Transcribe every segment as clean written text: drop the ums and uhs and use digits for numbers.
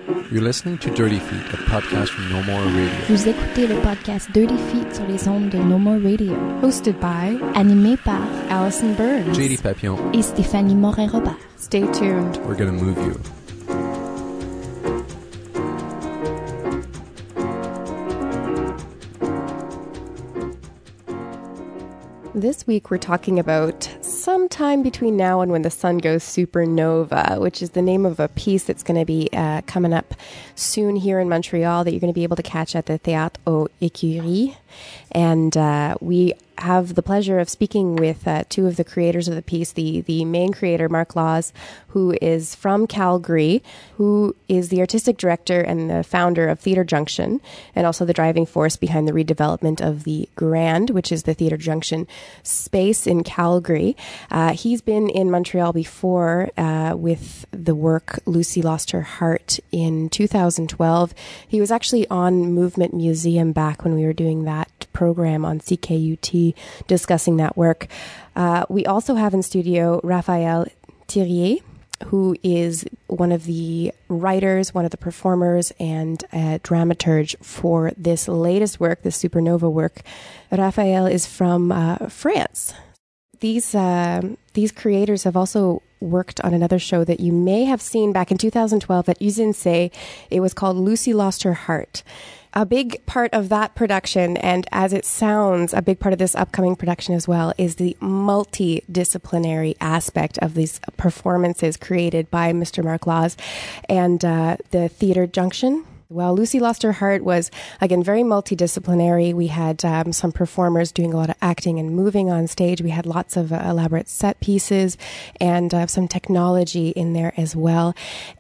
You're listening to Dirty Feet, a podcast from No More Radio. Vous écoutez le podcast Dirty Feet sur les ondes de No More Radio. Hosted by, animé par Allison Burns, JD Papillon, et Stéphanie Morin-Robert. Stay tuned. We're gonna move you. This week we're talking about sometime between now and when the sun goes supernova, which is the name of a piece that's going to be coming up soon here in Montreal that you're going to be able to catch at the Theatre Junction. And we have the pleasure of speaking with two of the creators of the piece, the main creator, Mark Lawes, who is from Calgary, who is the artistic director and the founder of Theatre Junction, and also the driving force behind the redevelopment of the Grand, which is the Theatre Junction space in Calgary. He's been in Montreal before with the work Lucy Lost Her Heart in 2012. He was actually on Movement Museum back when we were doing that program on CKUT discussing that work. We also have in studio Raphaële Thiriet, who is one of the writers, one of the performers, and a dramaturge for this latest work, this Supernova work. Raphaële is from France. These creators have also worked on another show that you may have seen back in 2012 at Uzinsei. It was called Lucy Lost Her Heart. A big part of that production, and as it sounds, a big part of this upcoming production as well, is the multi-disciplinary aspect of these performances created by Mr. Mark Lawes and the Theatre Junction. Well, Lucy Lost Her Heart was, again, very multidisciplinary. We had some performers doing a lot of acting and moving on stage. We had lots of elaborate set pieces and some technology in there as well.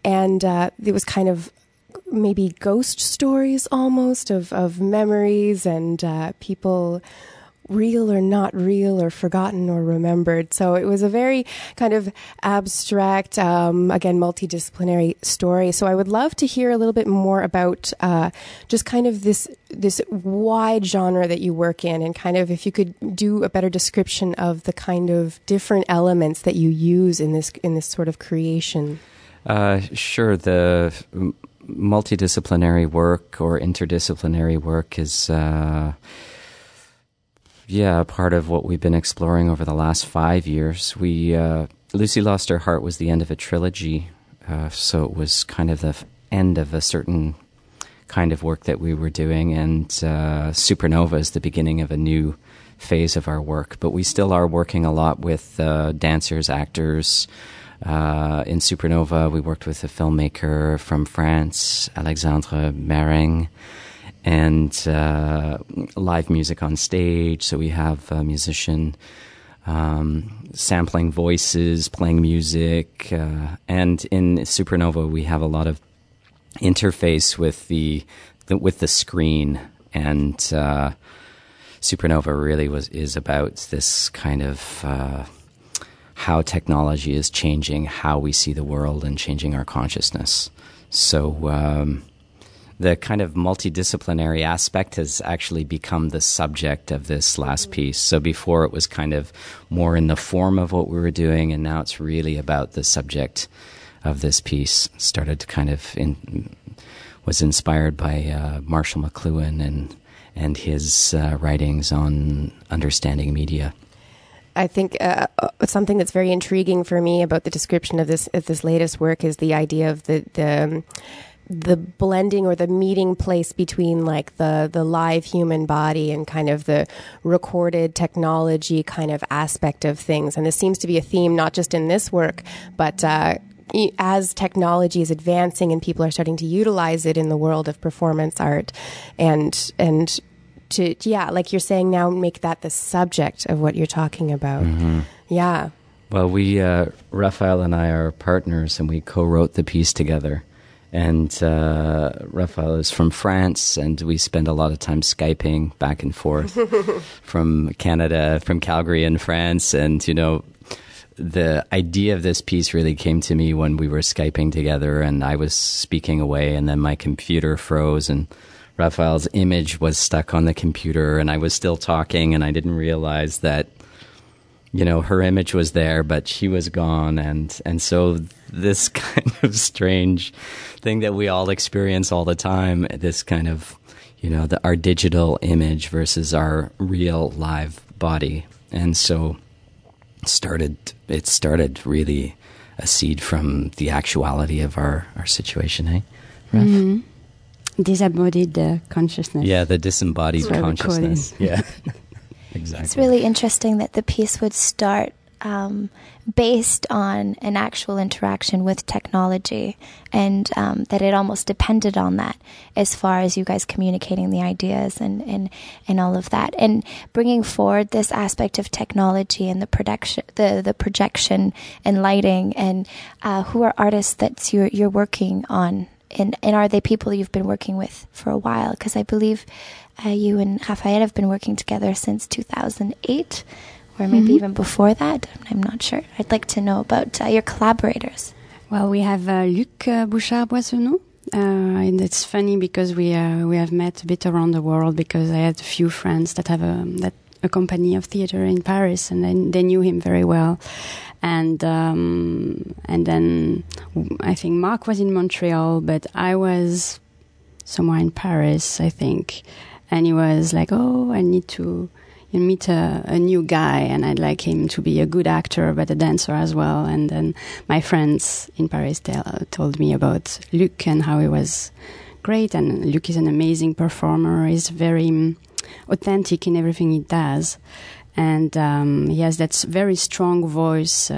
And it was kind of maybe ghost stories almost of memories and people real or not real or forgotten or remembered. So it was a very kind of abstract, again, multidisciplinary story. So I would love to hear a little bit more about just kind of this wide genre that you work in, and kind of if you could do a better description of the kind of different elements that you use in this sort of creation. Sure. The multidisciplinary work or interdisciplinary work is part of what we've been exploring over the last 5 years. Lucy Lost Her Heart was the end of a trilogy, so it was kind of the end of a certain kind of work that we were doing, and Supernova is the beginning of a new phase of our work. But we still are working a lot with dancers, actors. In Supernova, we worked with a filmmaker from France, Alexandre Mering, and live music on stage. So we have a musician sampling voices, playing music, and in Supernova we have a lot of interface with the screen. And Supernova really is about this kind of how technology is changing how we see the world and changing our consciousness. So the kind of multidisciplinary aspect has actually become the subject of this last piece. So before it was kind of more in the form of what we were doing, and now it's really about the subject of this piece. Started to kind of was inspired by Marshall McLuhan and his writings on understanding media. I think something that's very intriguing for me about the description of this latest work is the idea of the blending or the meeting place between like the live human body and kind of the recorded technology kind of aspect of things. And this seems to be a theme not just in this work, but as technology is advancing and people are starting to utilize it in the world of performance art, and to, like you're saying now, make that the subject of what you're talking about. Mm-hmm. Yeah. Well, Raphaële and I are partners, and we co-wrote the piece together. And Raphaële is from France, and we spend a lot of time Skyping back and forth from Canada, from Calgary and France. And, the idea of this piece really came to me when we were Skyping together, and I was speaking away, and then my computer froze, and Raphaële's image was stuck on the computer, and I was still talking, and I didn't realize that her image was there, but she was gone. And so this kind of strange thing that we all experience all the time, this kind of, our digital image versus our real live body. And so it started really a seed from the actuality of our situation, eh? Raph? Mm-hmm. Disembodied consciousness. Yeah, the disembodied consciousness. Yeah, exactly. It's really interesting that the piece would start based on an actual interaction with technology, and that it almost depended on that as far as you guys communicating the ideas and all of that, and bringing forward this aspect of technology and the projection and lighting, and who are artists that you're working on, and are they people you've been working with for a while? Because I believe you and Raphaële have been working together since 2008. Or maybe even before that. I'm not sure. I'd like to know about your collaborators. Well, we have Luc Bouchard-Boissonneau. And it's funny because we have met a bit around the world, because I had a few friends that have a company of theater in Paris, and they knew him very well. And then I think Mark was in Montreal, but I was somewhere in Paris, I think. And he was like, "Oh, I need to meet a new guy, and I'd like him to be a good actor, but a dancer as well." And then my friends in Paris told me about Luc and how he was great. And Luc is an amazing performer. He's very authentic in everything he does. And he has that very strong voice,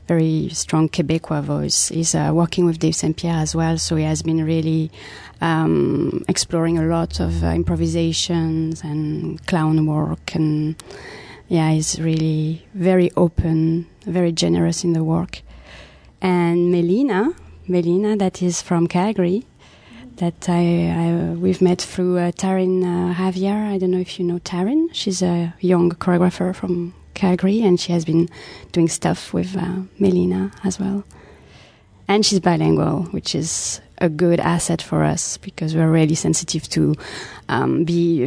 very strong Quebecois voice. He's working with Dave St. Pierre as well, so he has been really exploring a lot of improvisations and clown work, and he's really very open, very generous in the work. And Melina, that is from Calgary, that we've met through Taryn Javier. I don't know if you know Taryn. She's a young choreographer from Calgary, and she has been doing stuff with Melina as well. And she's bilingual, which is a good asset for us, because we're really sensitive to be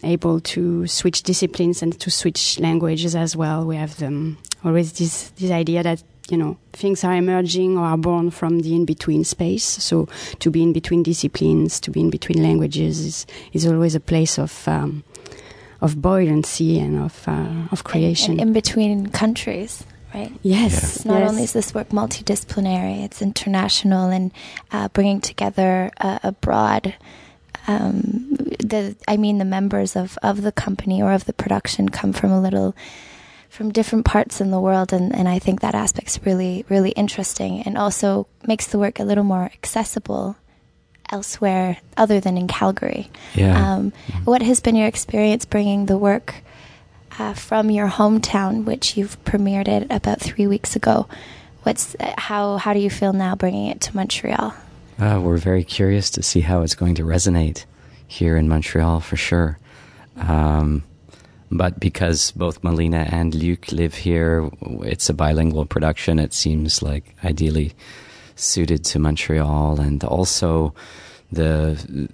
able to switch disciplines and to switch languages as well. We have always this idea that, things are emerging or are born from the in-between space. So to be in between disciplines, to be in between languages is always a place of buoyancy and of creation. And in between countries. Right. Yes. Not only is this work multidisciplinary, it's international, and bringing together a broad. The members of the company or of the production come from different parts in the world, and I think that aspect's really, really interesting, and also makes the work a little more accessible elsewhere other than in Calgary. Yeah. What has been your experience bringing the work from your hometown, which you've premiered it about 3 weeks ago? How do you feel now bringing it to Montreal? We're very curious to see how it's going to resonate here in Montreal, for sure. But because both Melina and Luc live here, it's a bilingual production. It seems like ideally suited to Montreal, and also the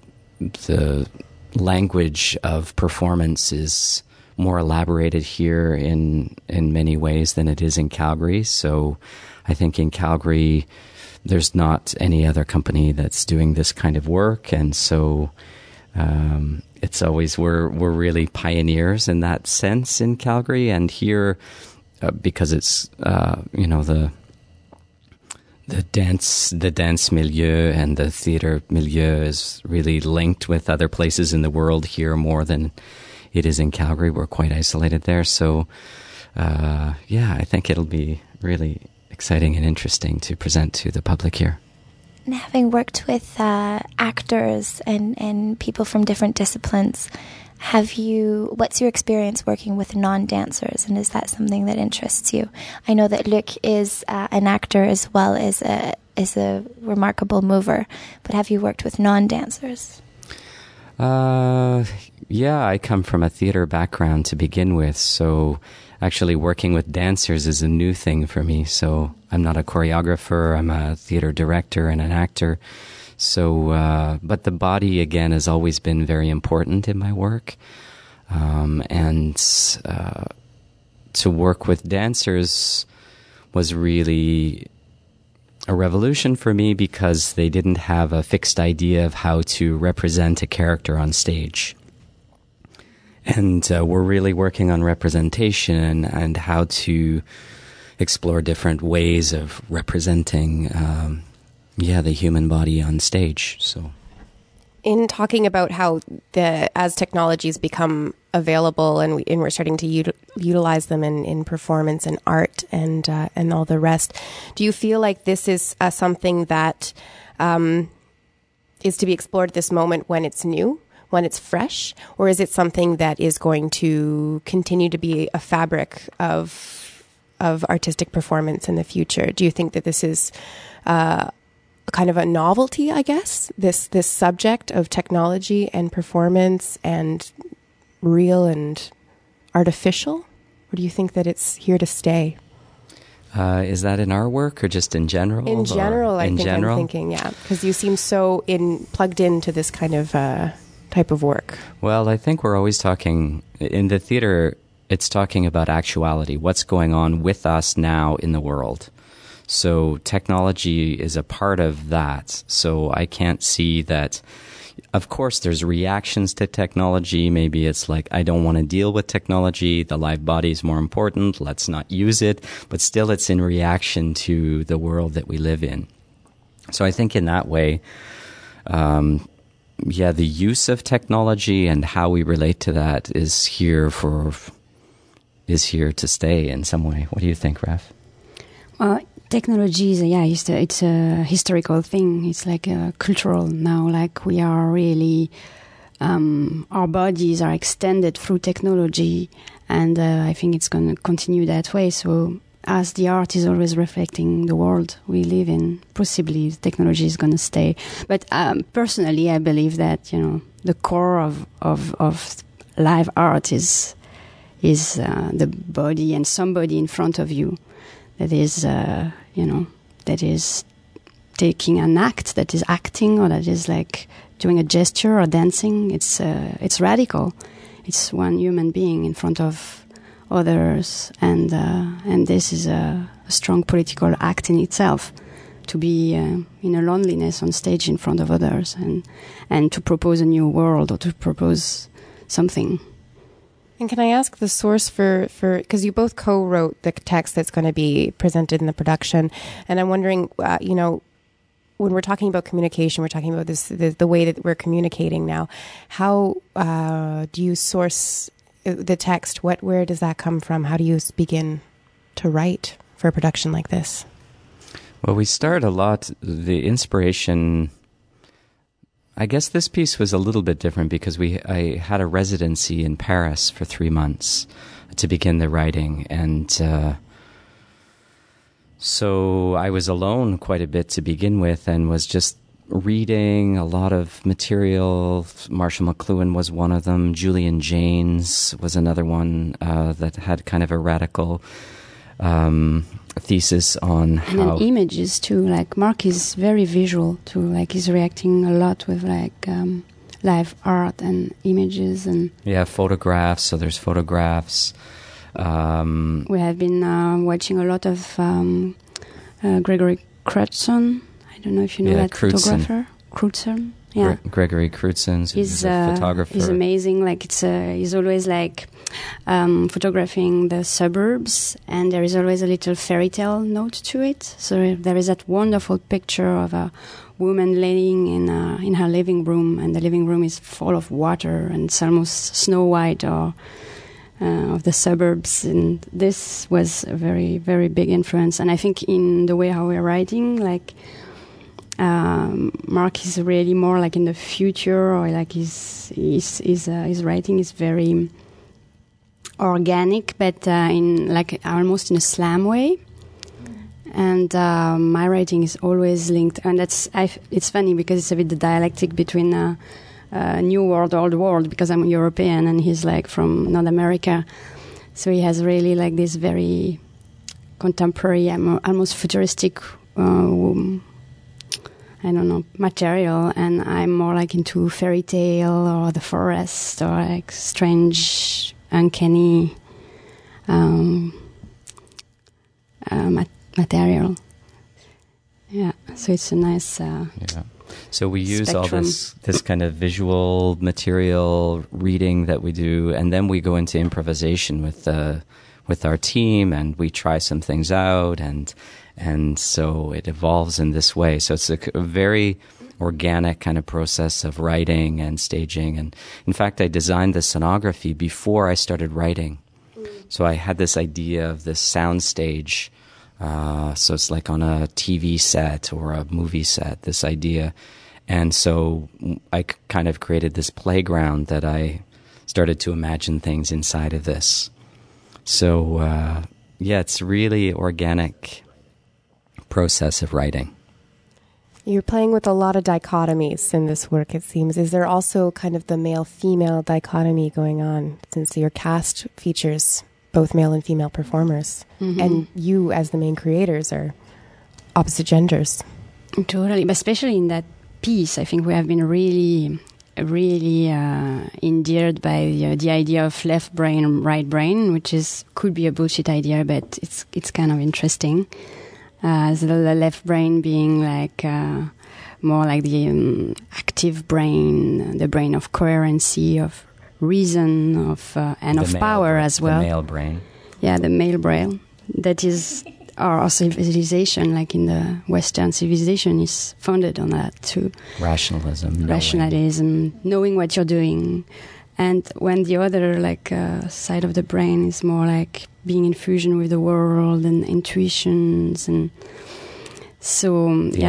language of performance is more elaborated here in many ways than it is in Calgary. So I think in Calgary there's not any other company that's doing this kind of work, and so it's always we're really pioneers in that sense in Calgary. And here because it's the dance milieu and the theater milieu is really linked with other places in the world here more than it is in Calgary. We're quite isolated there. So, I think it'll be really exciting and interesting to present to the public here. And having worked with actors and people from different disciplines, what's your experience working with non-dancers, and is that something that interests you? I know that Luc is an actor as well as a remarkable mover, but have you worked with non-dancers? I come from a theater background to begin with, so actually working with dancers is a new thing for me. So I'm not a choreographer, I'm a theater director and an actor. So, but the body, again, has always been very important in my work. to work with dancers was really a revolution for me because they didn't have a fixed idea of how to represent a character on stage. And we're really working on representation and how to explore different ways of representing, the human body on stage. So, in talking about how as technologies become available and we're starting to utilize them in performance and art and all the rest, do you feel like this is something that is to be explored at this moment when it's new, when it's fresh, or is it something that is going to continue to be a fabric of artistic performance in the future? Do you think that this is kind of a novelty, I guess, this subject of technology and performance and real and artificial? Or do you think that it's here to stay? Is that in our work or just in general? In general, I'm thinking, yeah. Because you seem so plugged into this kind of type of work. Well, I think we're always talking, in the theater, it's talking about actuality, what's going on with us now in the world. So technology is a part of that. So I can't see that. Of course, there's reactions to technology. Maybe it's like, I don't want to deal with technology. The live body is more important. Let's not use it. But still, it's in reaction to the world that we live in. So I think in that way, the use of technology and how we relate to that is here to stay in some way. What do you think, Raph? Well, technology is it's a historical thing. It's like cultural now. Like we are really, our bodies are extended through technology, and I think it's going to continue that way. So as the art is always reflecting the world we live in, possibly technology is going to stay. But personally, I believe that the core of live art is the body and somebody in front of you. That is, that is taking an act, that is acting, or that is like doing a gesture or dancing. It's radical. It's one human being in front of others, and this is a strong political act in itself. To be in a loneliness on stage in front of others, and to propose a new world or to propose something. And can I ask the source for because you both co-wrote the text that's going to be presented in the production, and I'm wondering, when we're talking about communication, we're talking about the way that we're communicating now. How do you source the text? Where does that come from? How do you begin to write for a production like this? Well, we start a lot. The inspiration, I guess this piece was a little bit different because I had a residency in Paris for 3 months to begin the writing. And so I was alone quite a bit to begin with and was just reading a lot of material. Marshall McLuhan was one of them. Julian Jaynes was another one that had kind of a radical thesis on how... And then images too, like Mark is very visual too, like he's reacting a lot with like live art and images and... Yeah, photographs, so there's photographs. We have been watching a lot of Gregory Crutzen. I don't know if you know that photographer. Crutzen. Yeah. Gregory Crutzen, he's a photographer. He's amazing. Like he's always like photographing the suburbs, and there is always a little fairy tale note to it. So there is that wonderful picture of a woman laying in her living room, and the living room is full of water, and it's almost Snow White or of the suburbs. And this was a very, very big influence. And I think in the way how we're writing, like. Mark is really more like in the future, or like his writing is very organic, but in like almost in a slam way. And my writing is always linked, and it's funny because it's a bit the dialectic between New World, Old World, because I'm European and he's like from North America, so he has really like this very contemporary, almost futuristic. I don't know, material, and I'm more like into fairy tale or the forest or like strange, uncanny material. Yeah, so it's a nice So we use spectrum. all this kind of visual material reading that we do, and then we go into improvisation with our team, and we try some things out, and so it evolves in this way. So it's a very organic kind of process of writing and staging. And in fact, I designed the scenography before I started writing. So I had this idea of this sound stage. So it's like on a TV set or a movie set, this idea. And so I kind of created this playground that I started to imagine things inside of this. So, it's really organic process of writing. You're playing with a lot of dichotomies in this work, it seems. Is there also kind of the male-female dichotomy going on, since your cast features both male and female performers, and you as the main creators are opposite genders? Totally, but especially in that piece, I think we have been really endeared by the idea of left brain, right brain, which could be a bullshit idea, but it's kind of interesting. The left brain being like more like the active brain, the brain of coherency, of reason, and of power as well. The male brain. Yeah, the male brain. That is our civilization, like in the Western civilization, is founded on that too. Rationalism, knowing what you're doing. And when the other side of the brain is more like being in fusion with the world and intuitions, and so the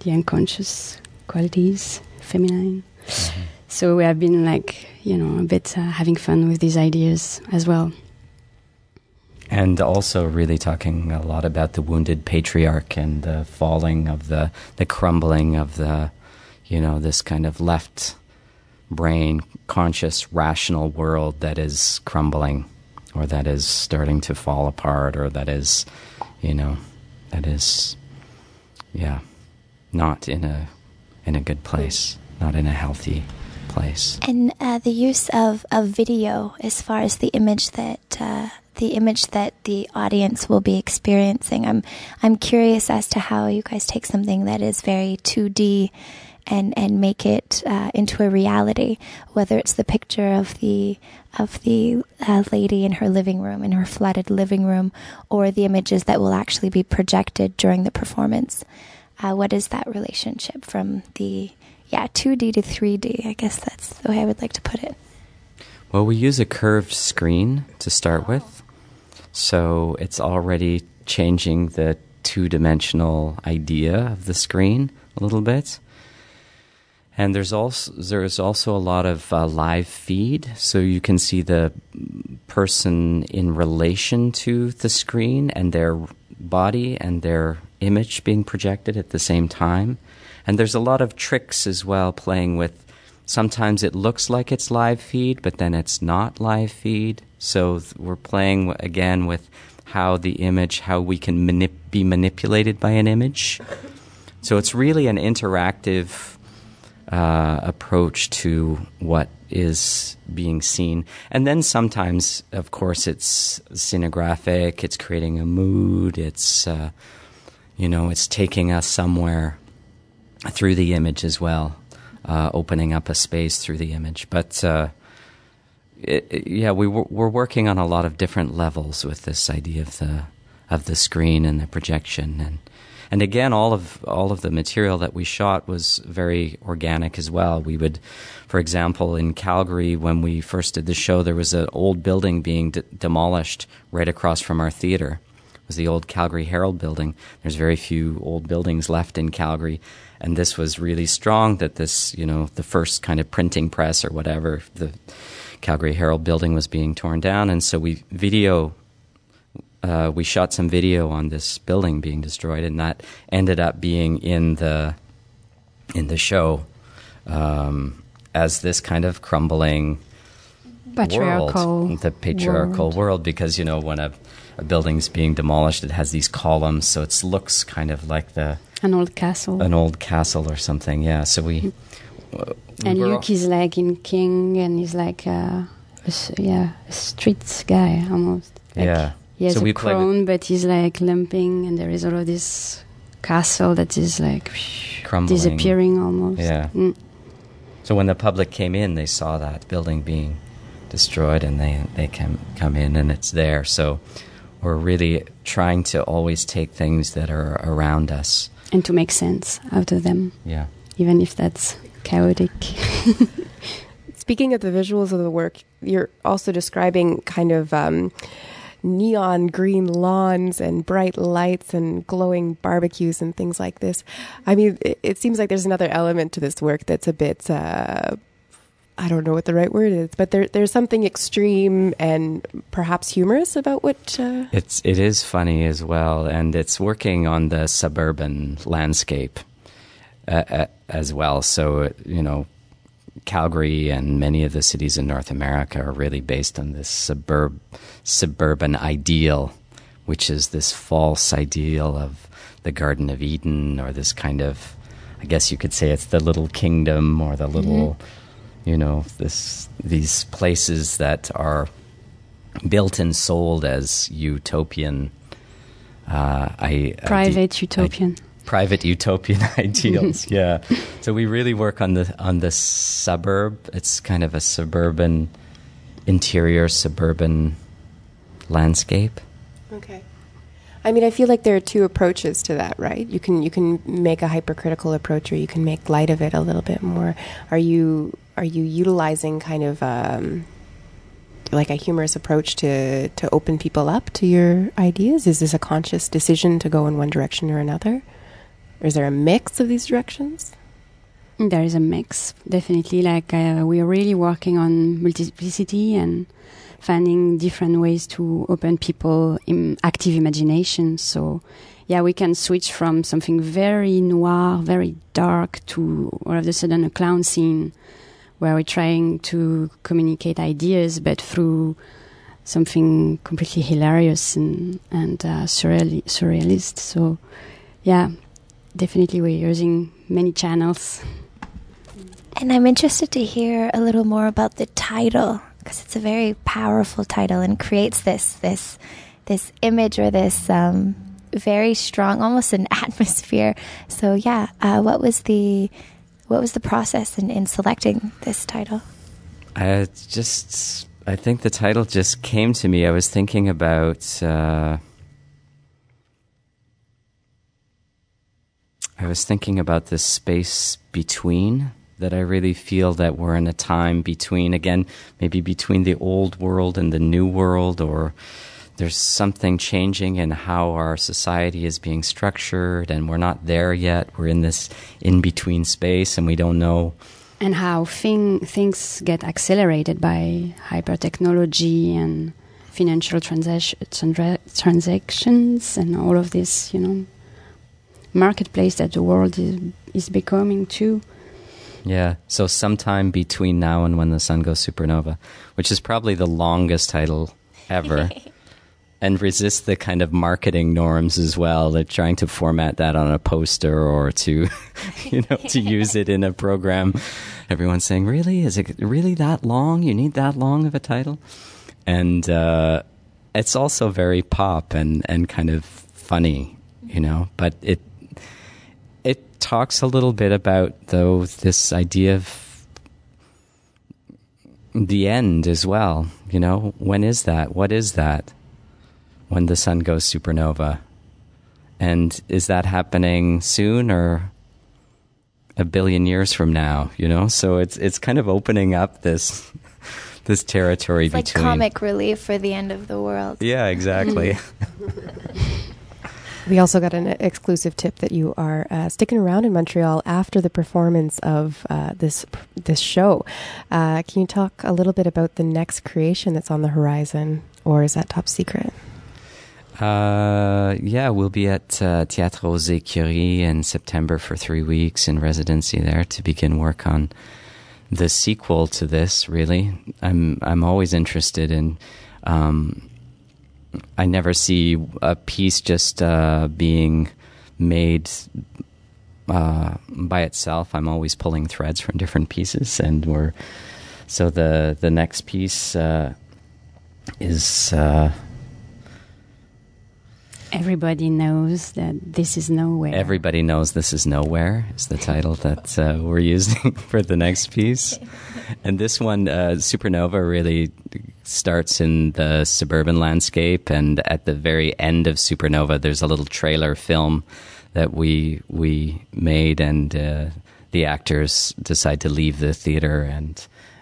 unconscious qualities, feminine. So we have been a bit having fun with these ideas as well. And also really talking a lot about the wounded patriarch and the falling of the crumbling of the, this kind of left brain, conscious, rational world that is crumbling, or that is starting to fall apart, or that is, not in a good place, not in a healthy place. And the use of video as far as the image that the audience will be experiencing. I'm curious as to how you guys take something that is very 2D and make it into a reality, whether it's the picture of the lady in her living room, in her flooded living room, or the images that will actually be projected during the performance. What is that relationship from the 2D to 3D? I guess that's the way I would like to put it. Well, we use a curved screen to start with, so it's already changing the two-dimensional idea of the screen a little bit. And there's also a lot of live feed, so you can see the person in relation to the screen and their body and their image being projected at the same time. And there's a lot of tricks as well, playing with, sometimes it looks like it's live feed, but then it's not live feed. So we're playing again with how we can be manipulated by an image. So it's really an interactive approach to what is being seen. And then sometimes, of course, it's scenographic, it's creating a mood, it's taking us somewhere through the image as well, opening up a space through the image. But we're working on a lot of different levels with this idea of the screen and the projection, and again, all of the material that we shot was very organic as well. We would, for example, in Calgary, when we first did the show, there was an old building being demolished right across from our theatre. It was the old Calgary Herald building. There's very few old buildings left in Calgary, and this was really strong that this, the first kind of printing press or whatever, the Calgary Herald building was being torn down, and so we shot some video on this building being destroyed, and that ended up being in the show as this kind of crumbling the patriarchal world, because when a building's being demolished, it has these columns, so it looks kind of like an old castle or something. Yeah, so and Luke is like in king, and he's like a street guy almost. Like, he has a crown, but he's like limping, and there is all of this castle that is like crumbling, disappearing almost. Yeah. So when the public came in, they saw that building being destroyed, and they can come in, and it's there. So we're really trying to always take things that are around us and to make sense out of them. Yeah. Even if that's chaotic. Speaking of the visuals of the work, you're also describing kind of neon green lawns and bright lights and glowing barbecues and things like this. I mean, it seems like there's another element to this work that's a bit, I don't know what the right word is, but there's something extreme and perhaps humorous about what... It is funny as well, and it's working on the suburban landscape as well. So, Calgary and many of the cities in North America are really based on this suburban ideal, which is this false ideal of the Garden of Eden, or this kind of, I guess you could say it's the little kingdom, or the little, these places that are built and sold as utopian. Private utopian. Private utopian ideals, yeah. So we really work on the suburb. It's kind of a suburban landscape. Okay. I mean, I feel like there are two approaches to that, right? You can make a hypercritical approach, or you can make light of it a little bit more. Are you utilizing kind of like a humorous approach to open people up to your ideas? Is this a conscious decision to go in one direction or another? Or is there a mix of these directions? There is a mix, definitely. Like we are really working on multiplicity and finding different ways to open people in active imagination. So, we can switch from something very noir, very dark, to all of a sudden a clown scene where we're trying to communicate ideas, but through something completely hilarious and surrealist. So, definitely we're using many channels. And I'm interested to hear a little more about the title, because it's a very powerful title and creates this image, or this very strong, almost an atmosphere. So what was the process in selecting this title? I think the title just came to me. I was thinking about this space between, that I really feel that we're in a time between, again, maybe between the old world and the new world, or there's something changing in how our society is being structured, and we're not there yet. We're in this in-between space, and we don't know. And how things get accelerated by hyper-technology and financial transactions and all of this, marketplace that the world is becoming too. Yeah, so sometime between now and when the sun goes supernova, which is probably the longest title ever, and resist the kind of marketing norms as well. They're trying to format that on a poster, or to, to use it in a program. Everyone's saying, really? Is it really that long? You need that long of a title? And it's also very pop and kind of funny, but it talks a little bit about, though, this idea of the end as well. When is that? What is that? When the sun goes supernova? And is that happening soon, or a billion years from now? So it's kind of opening up this territory it's between, like comic relief for the end of the world. Yeah, exactly. We also got an exclusive tip that you are sticking around in Montreal after the performance of this show. Can you talk a little bit about the next creation that's on the horizon, or is that top secret? We'll be at Theatre Thiriet in September for 3 weeks in residency there to begin work on the sequel to this. Really, I'm always interested in. I never see a piece just being made by itself. I'm always pulling threads from different pieces, and we're So the next piece is... Everybody knows that this is nowhere. Everybody knows this is nowhere is the title that we're using for the next piece. And this one, Supernova, really starts in the suburban landscape. And at the very end of Supernova, there's a little trailer film that we made, and the actors decide to leave the theater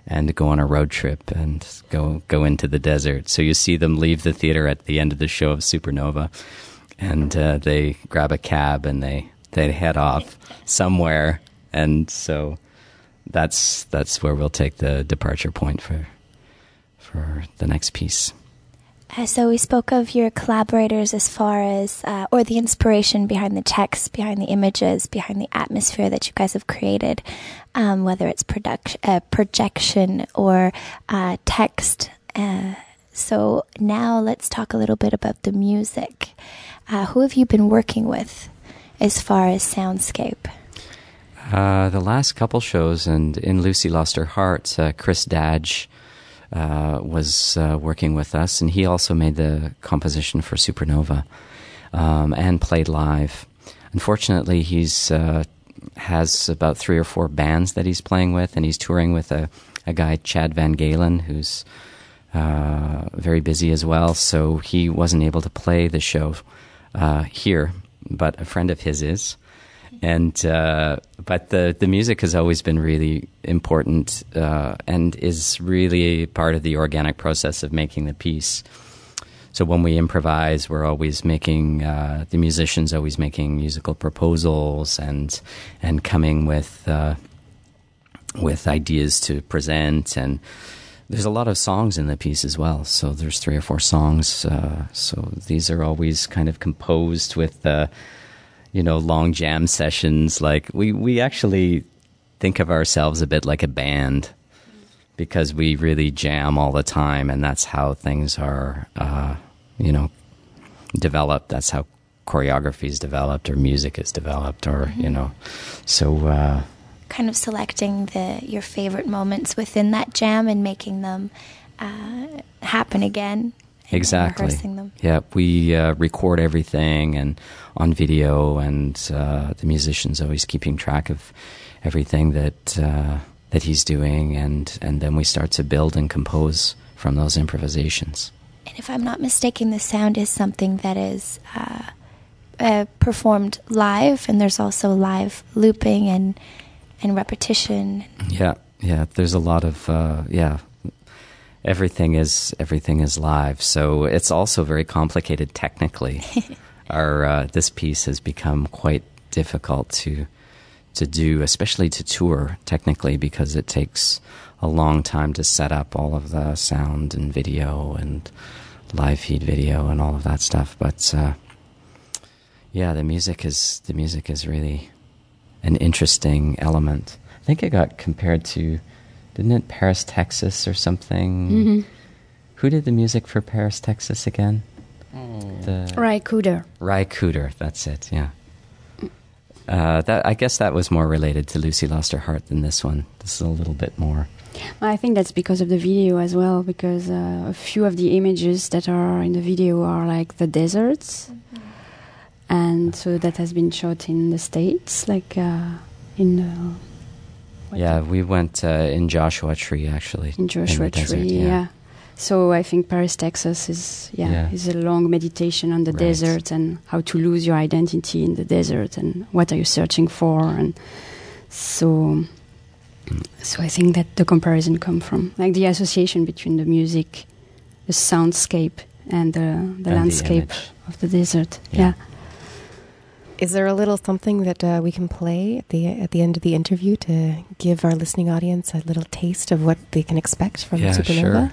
and go on a road trip and go into the desert. So you see them leave the theater at the end of the show of Supernova, and they grab a cab and they head off somewhere. And so that's where we'll take the departure point for the next piece. So we spoke of your collaborators as far as, or the inspiration behind the text, behind the images, behind the atmosphere that you guys have created, whether it's projection or text. So now let's talk a little bit about the music. Who have you been working with as far as soundscape? The last couple shows, and in Lucy Lost Her Heart, Chris Dadge was working with us, and he also made the composition for Supernova and played live. Unfortunately, he's has about 3 or 4 bands that he's playing with, and he's touring with a guy, Chad Van Galen, who's very busy as well, so he wasn't able to play the show here, but a friend of his is. And but the music has always been really important and is really part of the organic process of making the piece. So when we improvise, we're always making the musicians always making musical proposals and coming with ideas to present. And there's a lot of songs in the piece as well. So there's 3 or 4 songs. So these are always kind of composed with long jam sessions. Like we actually think of ourselves a bit like a band because we really jam all the time, and that's how things are, developed. That's how choreography is developed, or music is developed, or so. Kind of selecting your favorite moments within that jam and making them happen again. Exactly. Rehearsing them. Yeah, we record everything and on video, and the musician's always keeping track of everything that he's doing, and then we start to build and compose from those improvisations. And if I'm not mistaken, the sound is something that is performed live, and there's also live looping and repetition. Yeah. There's a lot of Everything is live, so it's also very complicated technically. This piece has become quite difficult to do, especially to tour technically, because it takes a long time to set up all of the sound and video and live feed video and all of that stuff. But the music is really an interesting element. I think it got compared to, didn't it, Paris, Texas or something? Mm-hmm. Who did the music for Paris, Texas again? Ry Cooder, that's it, yeah. I guess that was more related to Lucy Lost Her Heart than this one. This is a little bit more. I think that's because of the video as well, because a few of the images that are in the video are like the deserts. Mm-hmm. And so that has been shot in the States, like we went in Joshua Tree, actually. In Joshua Tree, desert, yeah. So I think Paris, Texas is a long meditation on the desert and how to lose your identity in the desert and what are you searching for. And so I think that the comparison comes from, like, the association between the music, the soundscape, and the landscape of the desert. Yeah. Is there a little something that we can play at the end of the interview to give our listening audience a little taste of what they can expect from Supernova? Sure.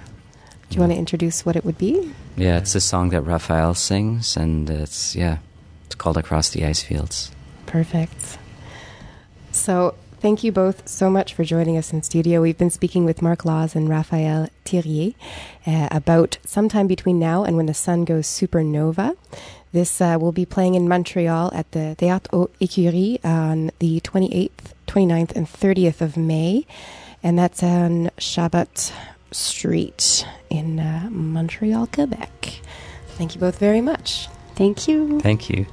Do you want to introduce what it would be? Yeah, it's a song that Raphaële sings, and it's called Across the Ice Fields. Perfect. So thank you both so much for joining us in studio. We've been speaking with Marc Lawes and Raphaële Thiriet about Sometime Between Now and When the Sun Goes Supernova. This will be playing in Montreal at the Theatre Écurie on the 28th, 29th, and 30th of May. And that's on Chabot Street in Montreal, Quebec. Thank you both very much. Thank you. Thank you.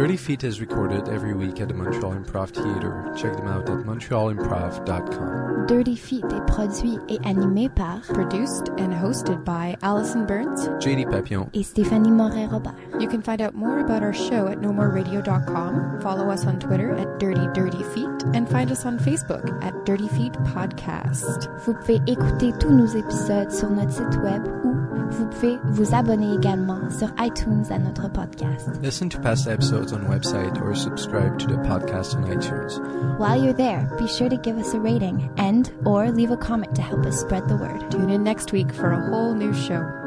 Dirty Feet is recorded every week at the Montreal Improv Theatre. Check them out at montrealimprov.com. Dirty Feet est produit et animé par, produced and hosted by Alison Burns, JD Papillon, et Stéphanie Moret-Robert. You can find out more about our show at nomoreradio.com, follow us on Twitter at Dirty Feet, and find us on Facebook at Dirty Feet Podcast. Vous pouvez écouter tous nos épisodes sur notre site web ou vous pouvez vous abonner également sur iTunes à notre podcast. Listen to past episodes on website or subscribe to the podcast on iTunes. While you're there, be sure to give us a rating and or leave a comment to help us spread the word. Tune in next week for a whole new show.